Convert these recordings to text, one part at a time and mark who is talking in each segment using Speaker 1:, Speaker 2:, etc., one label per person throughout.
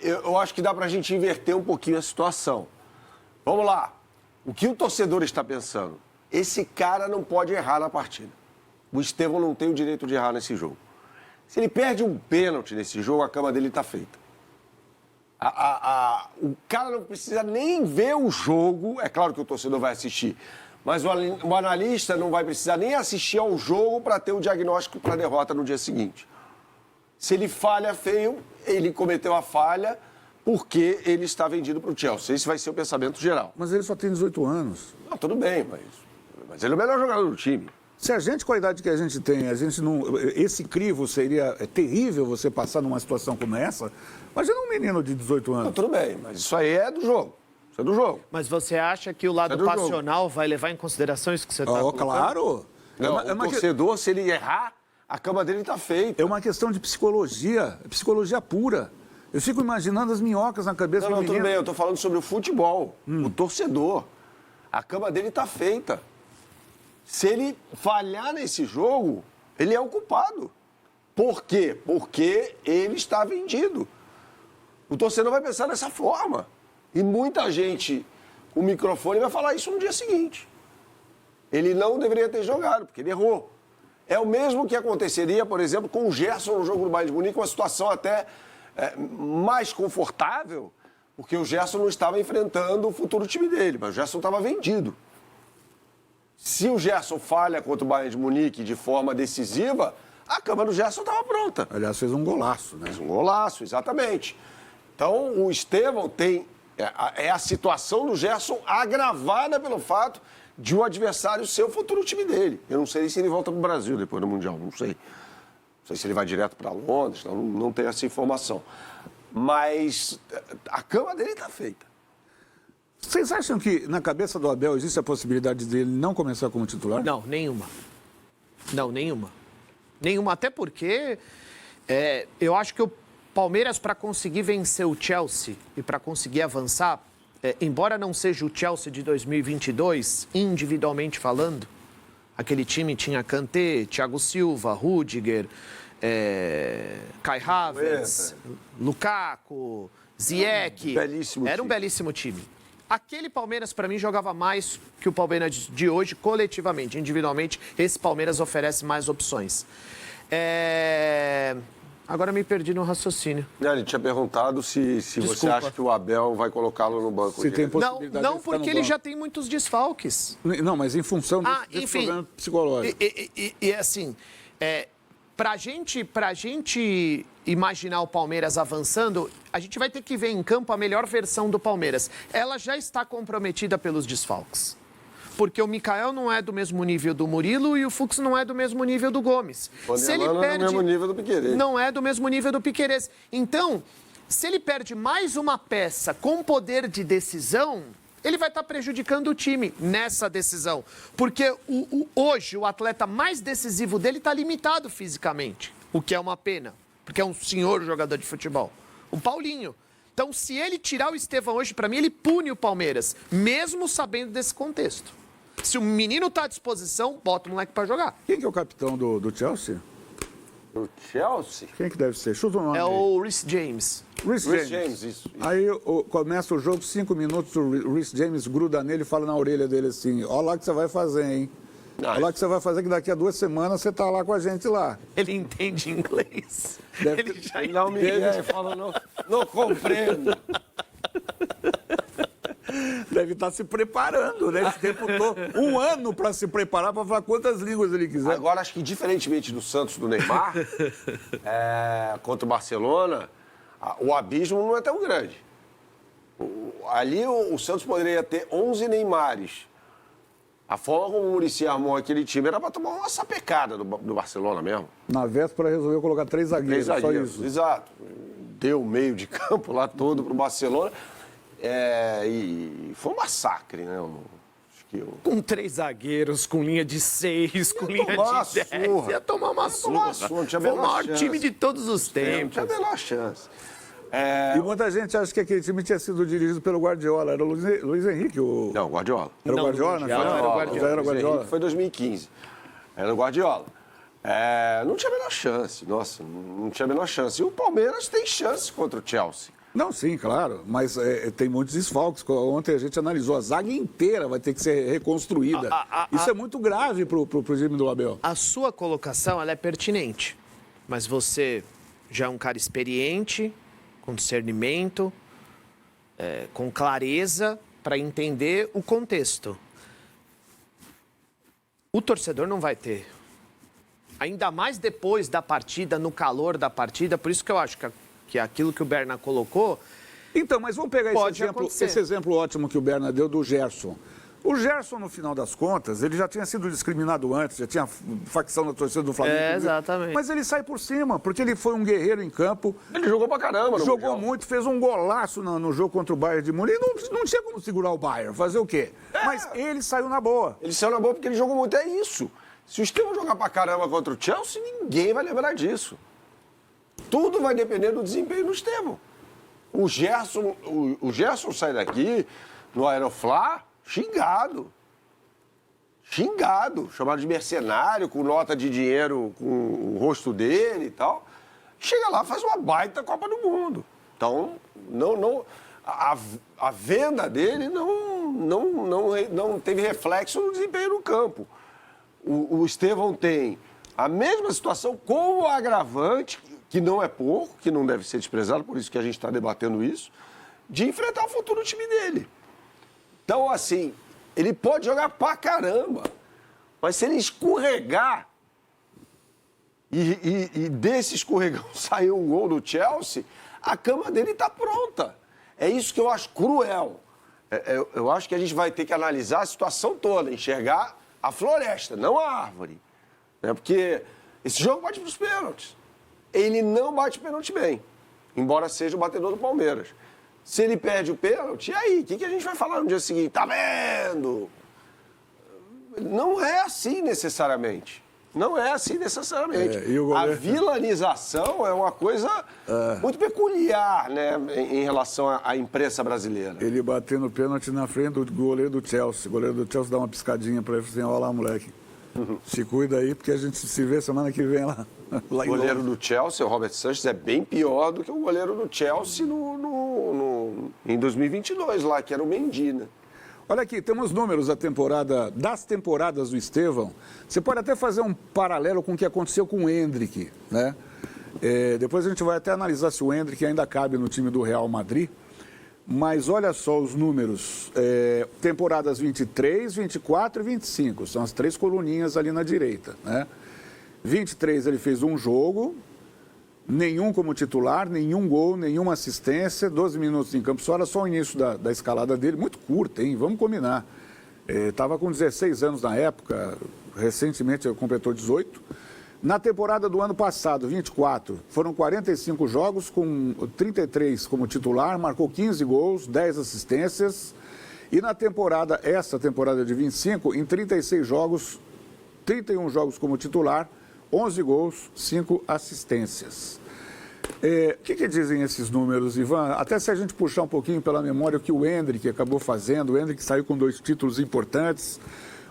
Speaker 1: eu acho que dá pra gente inverter um pouquinho a situação. Vamos lá. O que o torcedor está pensando? Esse cara não pode errar na partida. O Estevão não tem o direito de errar nesse jogo. Se ele perde um pênalti nesse jogo, a cama dele está feita. O cara não precisa nem ver o jogo. É claro que o torcedor vai assistir. Mas o analista não vai precisar nem assistir ao jogo para ter o diagnóstico para a derrota no dia seguinte. Se ele falha feio, ele cometeu a falha porque ele está vendido para o Chelsea. Esse vai ser o pensamento geral.
Speaker 2: Mas ele só tem 18 anos.
Speaker 1: Não, tudo bem, mas ele é o melhor jogador do time.
Speaker 2: Se a gente, com a idade que a gente tem, a gente não... Esse crivo seria terrível você passar numa situação como essa. Imagina um menino de 18 anos.
Speaker 1: Não, tudo bem, mas isso aí é do jogo. Isso é do jogo.
Speaker 3: Mas você acha que o lado passional vai levar em consideração isso que você está colocando?
Speaker 2: Claro.
Speaker 1: Não, o torcedor, se ele errar, a cama dele está feita.
Speaker 2: É uma questão de psicologia, psicologia pura. Eu fico imaginando as minhocas na cabeça do menino.
Speaker 1: Tudo bem, eu estou falando sobre o futebol. O torcedor. A cama dele está feita. Se ele falhar nesse jogo, ele é o culpado. Por quê? Porque ele está vendido. O torcedor vai pensar dessa forma. E muita gente, o microfone, vai falar isso no dia seguinte. Ele não deveria ter jogado, porque ele errou. É o mesmo que aconteceria, por exemplo, com o Gerson no jogo do Bayern de Munique, uma situação até mais confortável, porque o Gerson não estava enfrentando o futuro time dele, mas o Gerson estava vendido. Se o Gerson falha contra o Bayern de Munique de forma decisiva, a cama do Gerson estava pronta.
Speaker 2: Aliás, fez um golaço, né?
Speaker 1: Fez um golaço, exatamente. Então, o Estevão tem... É a situação do Gerson agravada pelo fato de o adversário ser o futuro time dele. Eu não sei se ele volta para o Brasil depois do Mundial, não sei. Não sei se ele vai direto para Londres, não tenho essa informação. Mas a cama dele está feita.
Speaker 2: Vocês acham que na cabeça do Abel existe a possibilidade dele não começar como titular?
Speaker 3: Não, nenhuma. Não, nenhuma. Nenhuma, até porque eu acho que o Palmeiras, para conseguir vencer o Chelsea e para conseguir avançar, embora não seja o Chelsea de 2022, individualmente falando, aquele time tinha Kanté, Thiago Silva, Rüdiger, Kai Havertz, Lukaku, Ziyech. Era um belíssimo time. Aquele Palmeiras, para mim, jogava mais que o Palmeiras de hoje, coletivamente. Individualmente, esse Palmeiras oferece mais opções. Agora me perdi no raciocínio.
Speaker 1: Ele tinha perguntado se você acha que o Abel vai colocá-lo no banco.
Speaker 2: Se tem possibilidade
Speaker 3: não, porque ele já tem muitos desfalques.
Speaker 2: Não, mas em função desse problema psicológico.
Speaker 3: E assim, pra gente imaginar o Palmeiras avançando, a gente vai ter que ver em campo a melhor versão do Palmeiras. Ela já está comprometida pelos desfalques. Porque o Mikael não é do mesmo nível do Murilo e o Fux não é do mesmo nível do Gomes.
Speaker 1: Se ele perde, não é do mesmo nível do Piquerez.
Speaker 3: Não é do mesmo nível do Piquerez. Então, se ele perde mais uma peça com poder de decisão, ele vai estar prejudicando o time nessa decisão. Porque hoje o atleta mais decisivo dele está limitado fisicamente, o que é uma pena, porque é um senhor jogador de futebol. O Paulinho. Então, se ele tirar o Estevão hoje, para mim, ele pune o Palmeiras, mesmo sabendo desse contexto. Se o menino está à disposição, bota o moleque para jogar.
Speaker 2: Quem que é o capitão do Chelsea?
Speaker 1: Do Chelsea?
Speaker 2: Quem que deve ser? Chuta o nome.
Speaker 3: É o Reece James.
Speaker 2: Reece James, isso. Aí começa o jogo, 5 minutos, o Reece James gruda nele e fala na orelha dele assim, ó lá o que você vai fazer, hein? Olha lá o que você vai fazer, que daqui a 2 semanas você tá lá com a gente lá.
Speaker 3: Ele entende inglês.
Speaker 2: Ele
Speaker 1: já não me fala, não compreendo.
Speaker 2: Deve estar se preparando, né? Esse tempo todo. 1 ano para se preparar para falar quantas línguas ele quiser.
Speaker 1: Agora, acho que diferentemente do Santos, do Neymar, contra o Barcelona, o abismo não é tão grande. Ali o Santos poderia ter 11 Neymares. A forma como o Muricy armou aquele time era para tomar uma sapecada do Barcelona mesmo.
Speaker 2: Na véspera resolveu colocar 3 zagueiros, só isso.
Speaker 1: Exato. Deu o meio de campo lá todo para o Barcelona. E foi um massacre, né?
Speaker 3: Com 3 zagueiros, com linha de 6, com linha de 10. Ia tomar uma surra. Foi o maior time de todos os tempos.
Speaker 1: Não tinha a menor chance.
Speaker 2: E muita gente acha que aquele time tinha sido dirigido pelo Guardiola. Era o Luiz Henrique.
Speaker 1: Não, Guardiola.
Speaker 2: Era o Guardiola?
Speaker 3: Não, era o Guardiola.
Speaker 2: Era o Guardiola.
Speaker 1: Foi 2015. Era o Guardiola. Não tinha a menor chance. Nossa, não tinha a menor chance. E o Palmeiras tem chance contra o Chelsea.
Speaker 2: Não, sim, claro, mas tem muitos desfalques. Ontem a gente analisou, a zaga inteira vai ter que ser reconstruída. Isso é muito grave para o time do Abel.
Speaker 3: A sua colocação ela é pertinente, mas você já é um cara experiente, com discernimento, com clareza para entender o contexto. O torcedor não vai ter. Ainda mais depois da partida, no calor da partida, por isso que eu acho que aquilo que o Berna colocou...
Speaker 2: Então, mas vamos pegar esse exemplo ótimo que o Berna deu do Gerson. O Gerson, no final das contas, ele já tinha sido discriminado antes, já tinha facção da torcida do Flamengo.
Speaker 3: Exatamente.
Speaker 2: Mas ele sai por cima, porque ele foi um guerreiro em campo.
Speaker 1: Ele jogou pra caramba,
Speaker 2: jogou muito, fez um golaço no jogo contra o Bayern de Munique. Não tinha como segurar o Bayern, fazer o quê? Mas ele saiu na boa.
Speaker 1: Ele saiu na boa porque ele jogou muito, é isso. Se o Estevão jogar pra caramba contra o Chelsea, ninguém vai lembrar disso. Tudo vai depender do desempenho do Estevão. O Gerson sai daqui no Aeroflá xingado. Chamado de mercenário, com nota de dinheiro com o rosto dele e tal. Chega lá, faz uma baita Copa do Mundo. Então, a venda dele não teve reflexo no desempenho no campo. O Estevão tem a mesma situação com o agravante, que não é pouco, que não deve ser desprezado, por isso que a gente está debatendo isso, de enfrentar o futuro time dele. Então, assim, ele pode jogar pra caramba, mas se ele escorregar e desse escorregão sair um gol do Chelsea, a cama dele está pronta. É isso que eu acho cruel. Eu acho que a gente vai ter que analisar a situação toda, enxergar a floresta, não a árvore. Porque esse jogo bate para os pênaltis. Ele não bate pênalti bem, embora seja o batedor do Palmeiras. Se ele perde o pênalti, e aí? O que a gente vai falar no dia seguinte? Tá vendo? Não é assim necessariamente. Não é assim necessariamente. A vilanização é uma coisa muito peculiar, né, em relação à imprensa brasileira.
Speaker 2: Ele bateu no pênalti na frente do goleiro do Chelsea. O goleiro do Chelsea dá uma piscadinha para ele e assim, olha lá, moleque. Se cuida aí, porque a gente se vê semana que vem lá.
Speaker 1: O goleiro do Chelsea, o Robert Sanchez, é bem pior do que o goleiro do Chelsea em 2022 lá, que era o Mendy, né?
Speaker 2: Olha aqui, temos números das temporadas do Estevão. Você pode até fazer um paralelo com o que aconteceu com o Endrick, né? Depois a gente vai até analisar se o Endrick ainda cabe no time do Real Madrid. Mas olha só os números. Temporadas 23, 24 e 25. São as três coluninhas ali na direita, né? 23 ele fez um jogo, nenhum como titular, nenhum gol, nenhuma assistência, 12 minutos em campo. Olha só o início da escalada dele, muito curta, hein? Vamos combinar. Estava com 16 anos na época, recentemente completou 18. Na temporada do ano passado, 24, foram 45 jogos, com 33 como titular, marcou 15 gols, 10 assistências. E na essa temporada de 25, em 36 jogos, 31 jogos como titular, 11 gols, 5 assistências. O que dizem esses números, Ivan? Até se a gente puxar um pouquinho pela memória o que o Endrick acabou fazendo, o Endrick saiu com 2 títulos importantes.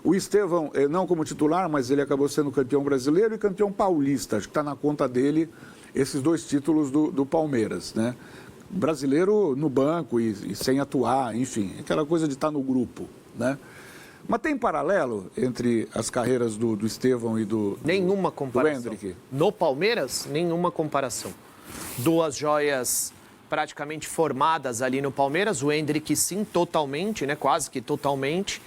Speaker 2: O Estevão, não como titular, mas ele acabou sendo campeão brasileiro e campeão paulista. Acho que está na conta dele esses 2 títulos do Palmeiras, né? Brasileiro no banco e sem atuar, enfim, aquela coisa de estar no grupo, né? Mas tem paralelo entre as carreiras do Estevão e
Speaker 3: nenhuma comparação.
Speaker 2: Do Endrick?
Speaker 3: No Palmeiras, nenhuma comparação. 2 joias praticamente formadas ali no Palmeiras. O Endrick, sim, totalmente, né? Quase que totalmente.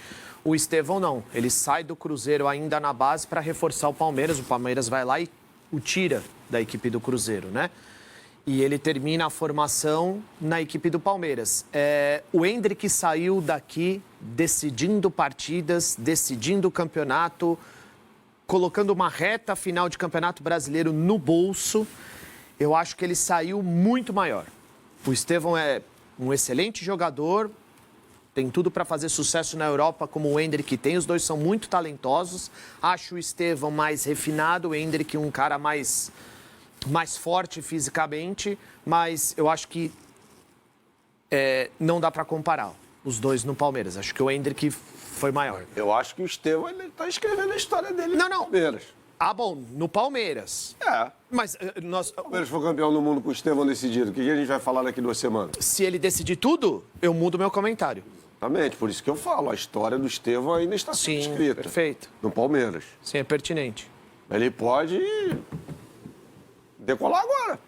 Speaker 3: O Estevão, não. Ele sai do Cruzeiro ainda na base para reforçar o Palmeiras. O Palmeiras vai lá e o tira da equipe do Cruzeiro, né? E ele termina a formação na equipe do Palmeiras. O Endrick saiu daqui decidindo partidas, decidindo o campeonato, colocando uma reta final de campeonato brasileiro no bolso. Eu acho que ele saiu muito maior. O Estevão é um excelente jogador, tem tudo para fazer sucesso na Europa, como o Endrick tem. Os dois são muito talentosos. Acho o Estevão mais refinado, o Endrick um cara mais forte fisicamente, mas eu acho que não dá para comparar os dois no Palmeiras. Acho que o Endrick foi maior.
Speaker 1: Eu acho que o Estevão está escrevendo a história dele no Palmeiras.
Speaker 3: Ah, bom, no Palmeiras.
Speaker 1: É.
Speaker 3: Mas nós,
Speaker 1: O Palmeiras foi campeão do mundo com o Estevão decidido. O que a gente vai falar daqui 2 semanas?
Speaker 3: se ele decidir tudo, eu mudo meu comentário.
Speaker 1: Exatamente, por isso que eu falo. A história do Estevão ainda está sendo
Speaker 3: Sim,
Speaker 1: escrita.
Speaker 3: perfeito.
Speaker 1: No Palmeiras.
Speaker 3: Sim, é pertinente.
Speaker 1: Ele pode decolar agora.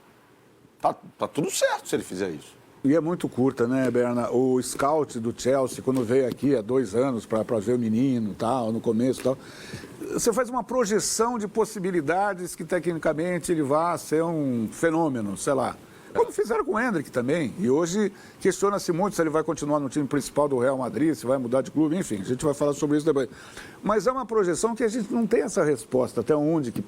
Speaker 1: Tá tudo certo se ele fizer isso.
Speaker 2: E é muito curta, né, Berna? O scout do Chelsea, quando veio aqui há 2 anos para ver o menino, tal, no começo, tal, você faz uma projeção de possibilidades que tecnicamente ele vá ser um fenômeno, sei lá. Como fizeram com o Endrick também. E hoje questiona-se muito se ele vai continuar no time principal do Real Madrid, se vai mudar de clube, enfim, a gente vai falar sobre isso depois. Mas é uma projeção que a gente não tem essa resposta, até onde que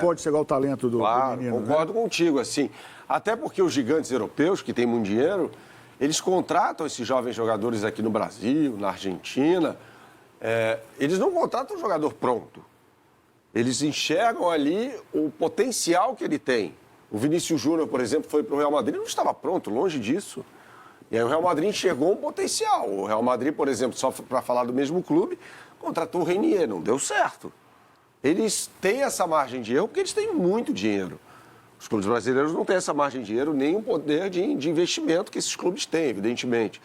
Speaker 2: pode chegar o talento do menino.
Speaker 1: Concordo contigo, assim. Até porque os gigantes europeus, que têm muito dinheiro, eles contratam esses jovens jogadores aqui no Brasil, na Argentina. Eles não contratam um jogador pronto. Eles enxergam ali o potencial que ele tem. O Vinícius Júnior, por exemplo, foi para o Real Madrid e não estava pronto, longe disso. E aí o Real Madrid enxergou um potencial. O Real Madrid, por exemplo, só para falar do mesmo clube, contratou o Renier, não deu certo. Eles têm essa margem de erro porque eles têm muito dinheiro. Os clubes brasileiros não têm essa margem de dinheiro nem o poder de investimento que esses clubes têm, evidentemente.